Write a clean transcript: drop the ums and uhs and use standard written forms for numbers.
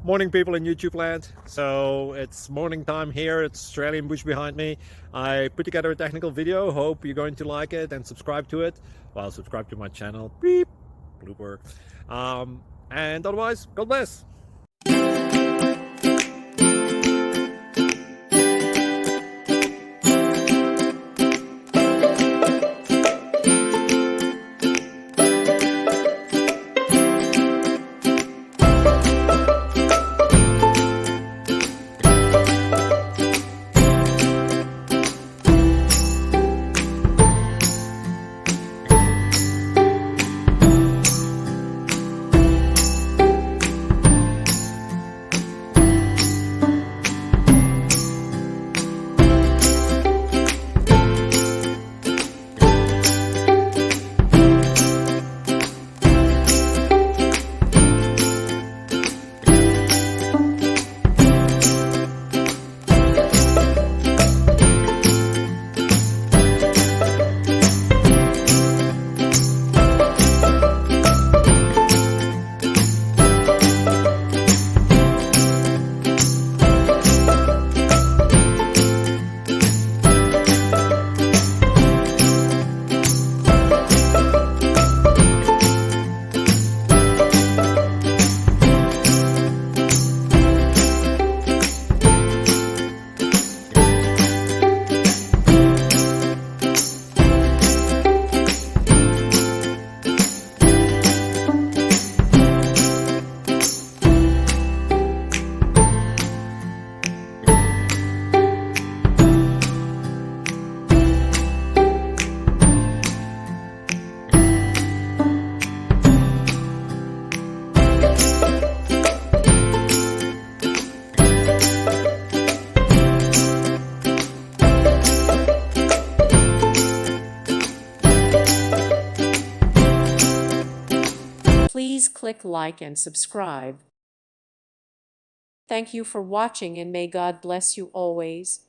Morning, people in YouTube land. So it's morning time here. It's Australian bush behind me. I put together a technical video. Hope you're going to like it and subscribe to it. Well, subscribe to my channel. Beep, blooper. And otherwise, God bless. Please click like and subscribe. Thank you for watching and may God bless you always.